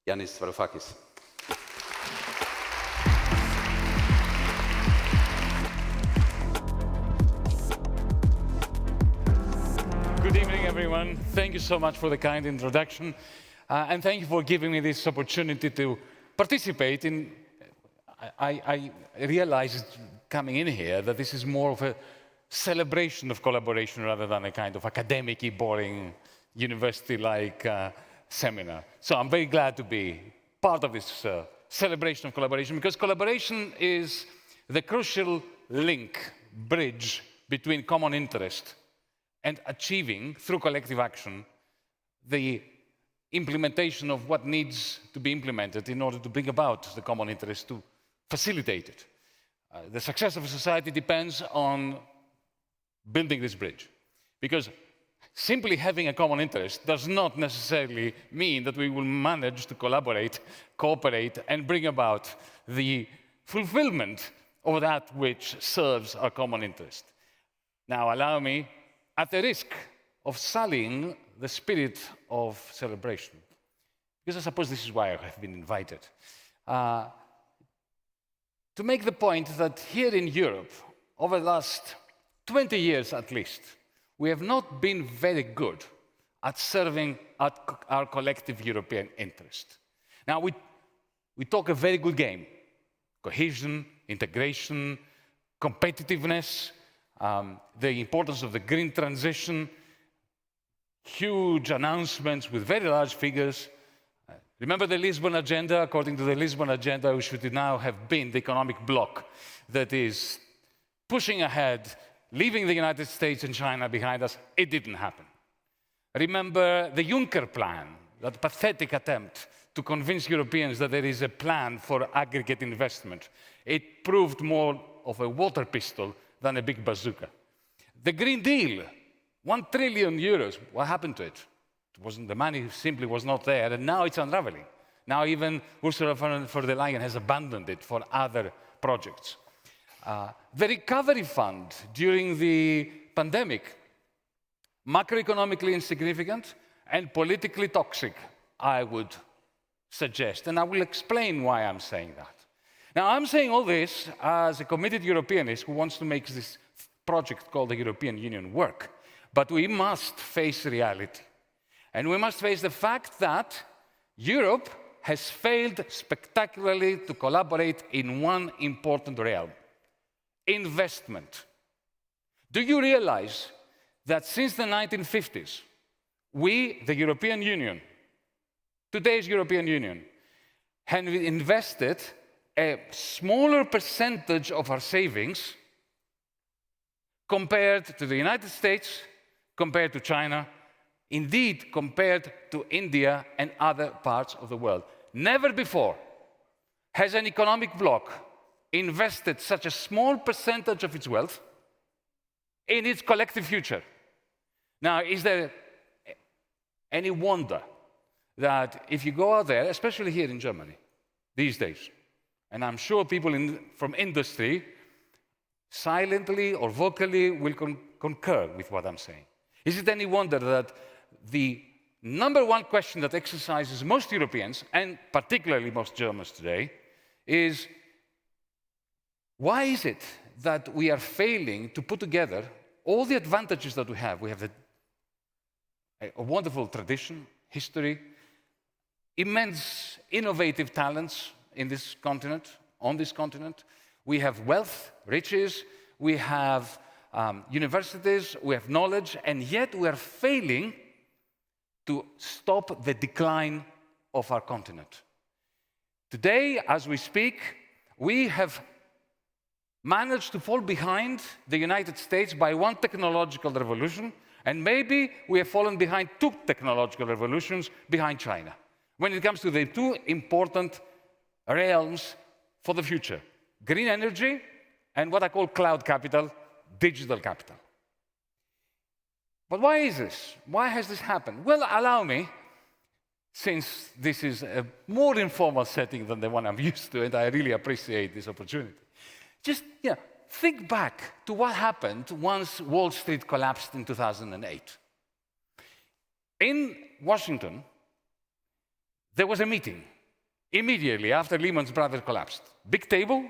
Yanis Varoufakis. Good evening, everyone. Thank you so much for the kind introduction. And thank you for giving me this opportunity to participate in. I realized coming in here that this is more of a celebration of collaboration rather than a kind of academic-y, boring, university-like seminar. So I'm very glad to be part of this celebration of collaboration, because collaboration is the crucial link, bridge between common interest and achieving, through collective action, the implementation of what needs to be implemented in order to bring about the common interest, to facilitate it. The success of a society depends on building this bridge, because simply having a common interest does not necessarily mean that we will manage to collaborate, cooperate, and bring about the fulfillment of that which serves our common interest. Now, allow me, at the risk of sullying the spirit of celebration, because I suppose this is why I have been invited, to make the point that here in Europe, over the last 20 years at least, we have not been very good at serving our collective European interest. Now, we talk a very good game: cohesion, integration, competitiveness, the importance of the green transition, huge announcements with very large figures. Remember the Lisbon Agenda? According to the Lisbon Agenda, we should now have been the economic bloc that is pushing ahead, leaving the United States and China behind us. It didn't happen. Remember the Juncker plan, that pathetic attempt to convince Europeans that there is a plan for aggregate investment. It proved more of a water pistol than a big bazooka. The Green Deal, 1 trillion euros, what happened to it? The money simply was not there, and now it's unraveling. Now even Ursula von der Leyen has abandoned it for other projects. The recovery fund during the pandemic, macroeconomically insignificant and politically toxic, I would suggest, and I will explain why I'm saying that. Now, I'm saying all this as a committed Europeanist who wants to make this project called the European Union work. But we must face reality. And we must face the fact that Europe has failed spectacularly to collaborate in one important realm: investment. Do you realize that since the 1950s, we, the European Union, today's European Union, have invested a smaller percentage of our savings compared to the United States, compared to China, indeed compared to India and other parts of the world? Never before has an economic bloc invested such a small percentage of its wealth in its collective future. Now, is there any wonder that if you go out there, especially here in Germany these days, and I'm sure people from industry silently or vocally will concur with what I'm saying, is it any wonder that the number one question that exercises most Europeans, and particularly most Germans today, is why is it that we are failing to put together all the advantages that we have? We have a wonderful tradition, history, immense innovative talents in this continent, on this continent. We have wealth, riches, we have universities, we have knowledge, and yet we are failing to stop the decline of our continent. Today, as we speak, we have managed to fall behind the United States by one technological revolution, and maybe we have fallen behind 2 technological revolutions behind China when it comes to the 2 important realms for the future: green energy and what I call cloud capital, digital capital. But why is this? Why has this happened? Well, allow me, since this is a more informal setting than the one I'm used to, and I really appreciate this opportunity, just think back to what happened once Wall Street collapsed in 2008. In Washington, there was a meeting immediately after Lehman Brothers collapsed. Big table,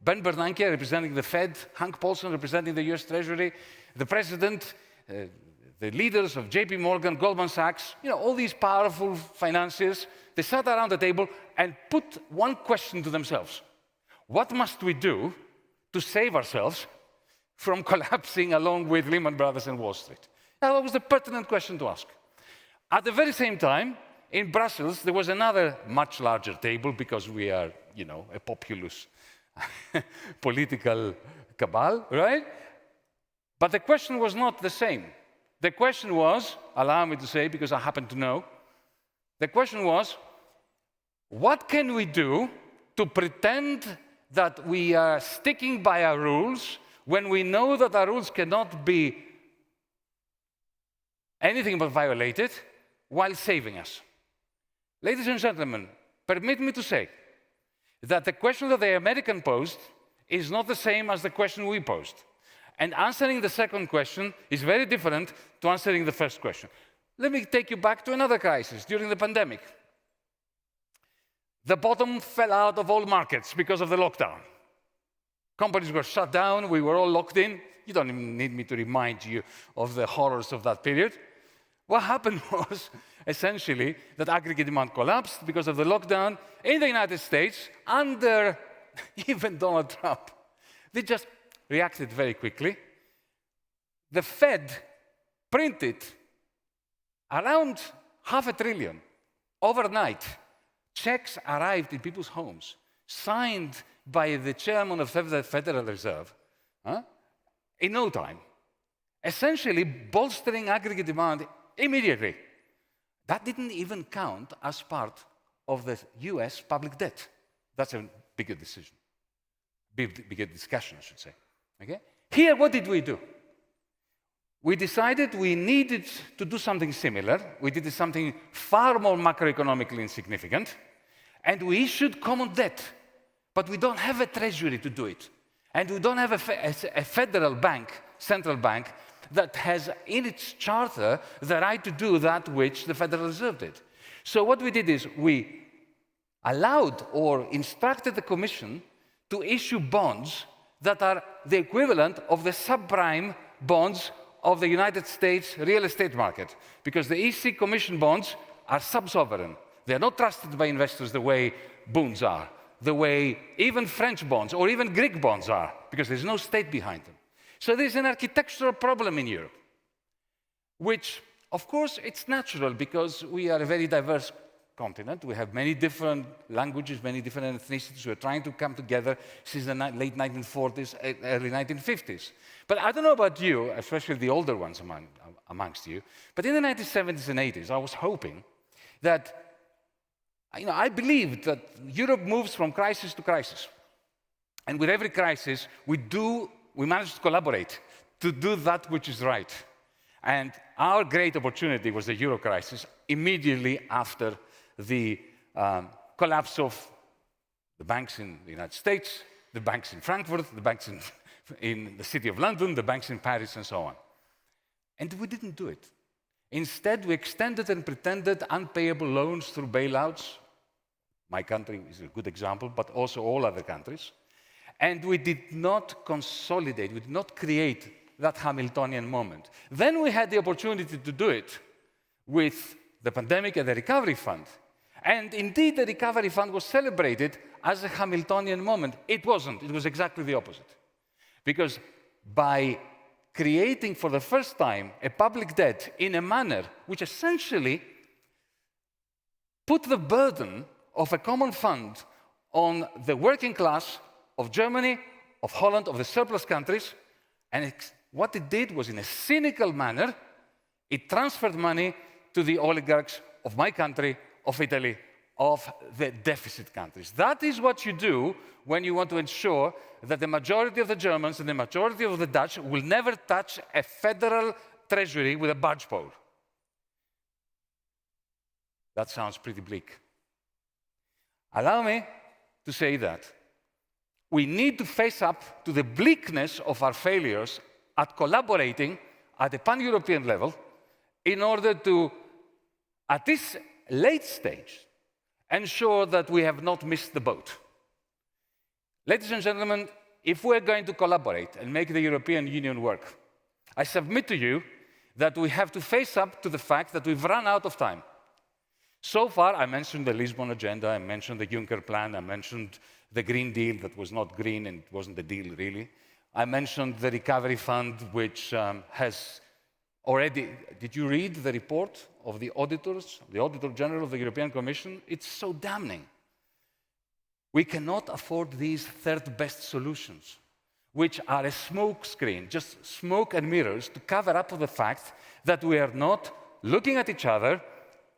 Ben Bernanke representing the Fed, Hank Paulson representing the US Treasury, the president, the leaders of JP Morgan, Goldman Sachs, all these powerful financiers, they sat around the table and put one question to themselves. What must we do to save ourselves from collapsing along with Lehman Brothers and Wall Street? That was the pertinent question to ask. At the very same time, in Brussels, there was another much larger table because we are, a populous political cabal, right? But the question was not the same. The question was, allow me to say, because I happen to know, the question was, what can we do to pretend that we are sticking by our rules when we know that our rules cannot be anything but violated while saving us? Ladies and gentlemen, permit me to say that the question that the American posed is not the same as the question we posed. And answering the second question is very different to answering the first question. Let me take you back to another crisis during the pandemic. The bottom fell out of all markets because of the lockdown. Companies were shut down, we were all locked in. You don't even need me to remind you of the horrors of that period. What happened was, essentially, that aggregate demand collapsed because of the lockdown in the United States under even Donald Trump. They just reacted very quickly. The Fed printed around $500 billion overnight. Checks arrived in people's homes, signed by the chairman of the Federal Reserve in no time, essentially bolstering aggregate demand immediately. That didn't even count as part of the US public debt. That's a bigger decision, bigger discussion, I should say. Okay? Here, what did we do? We decided we needed to do something similar. We did something far more macroeconomically insignificant, and we issued common debt. But we don't have a treasury to do it. And we don't have a federal bank, central bank, that has in its charter the right to do that which the Federal Reserve did. So what we did is we allowed or instructed the Commission to issue bonds that are the equivalent of the subprime bonds of the United States real estate market, because the EC Commission bonds are sub-sovereign. They are not trusted by investors the way bonds are, the way even French bonds or even Greek bonds are, because there's no state behind them. So there's an architectural problem in Europe, which, of course, it's natural because we are a very diverse continent. We have many different languages, many different ethnicities. We're trying to come together since the late 1940s, early 1950s. But I don't know about you, especially the older ones amongst you, but in the 1970s and 80s, I was hoping that, I believed that Europe moves from crisis to crisis. And with every crisis, we manage to collaborate to do that which is right. And our great opportunity was the Euro crisis immediately after the collapse of the banks in the United States, the banks in Frankfurt, the banks in the city of London, the banks in Paris, and so on. And we didn't do it. Instead, we extended and pretended unpayable loans through bailouts. My country is a good example, but also all other countries. And we did not consolidate, we did not create that Hamiltonian moment. Then we had the opportunity to do it with the pandemic and the recovery fund. And indeed, the recovery fund was celebrated as a Hamiltonian moment. It wasn't, it was exactly the opposite. Because by creating for the first time a public debt in a manner which essentially put the burden of a common fund on the working class of Germany, of Holland, of the surplus countries, and what it did was, in a cynical manner, it transferred money to the oligarchs of my country, of Italy, of the deficit countries. That is what you do when you want to ensure that the majority of the Germans and the majority of the Dutch will never touch a federal treasury with a barge pole. That sounds pretty bleak. Allow me to say that we need to face up to the bleakness of our failures at collaborating at a pan-European level in order to, at this late stage, ensure that we have not missed the boat. Ladies and gentlemen, if we're going to collaborate and make the European Union work, I submit to you that we have to face up to the fact that we've run out of time. So far, I mentioned the Lisbon agenda, I mentioned the Juncker plan, I mentioned the Green Deal that was not green and it wasn't a deal really. I mentioned the Recovery Fund, which has already... Did you read the report of the auditors, the Auditor General of the European Commission? It's so damning. We cannot afford these third-best solutions, which are a smoke screen, just smoke and mirrors to cover up for the fact that we are not looking at each other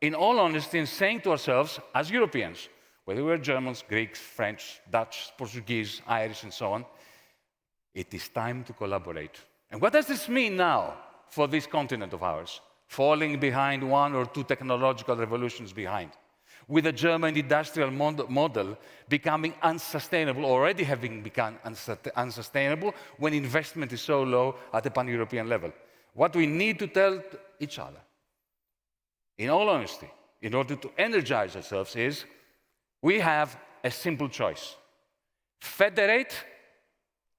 in all honesty and saying to ourselves, as Europeans, whether we're Germans, Greeks, French, Dutch, Portuguese, Irish, and so on, it is time to collaborate. And what does this mean now for this continent of ours? Falling behind one or two technological revolutions behind. With the German industrial model becoming unsustainable, already having become unsustainable when investment is so low at the pan-European level. What we need to tell each other, in all honesty, in order to energize ourselves is, we have a simple choice. Federate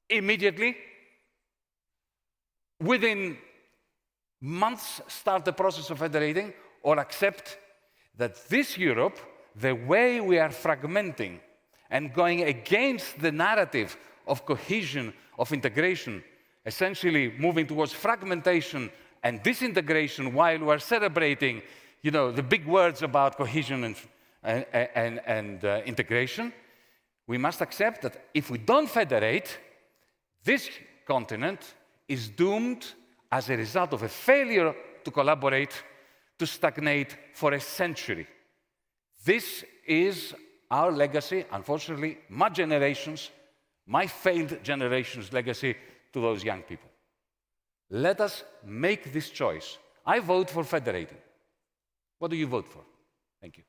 immediately, within months start the process of federating, or accept that this Europe, the way we are fragmenting and going against the narrative of cohesion, of integration, essentially moving towards fragmentation and disintegration while we are celebrating, the big words about cohesion and integration, we must accept that if we don't federate, this continent is doomed as a result of a failure to collaborate to stagnate for a century. This is our legacy, unfortunately, my failed generation's legacy to those young people. Let us make this choice. I vote for federating. What do you vote for? Thank you.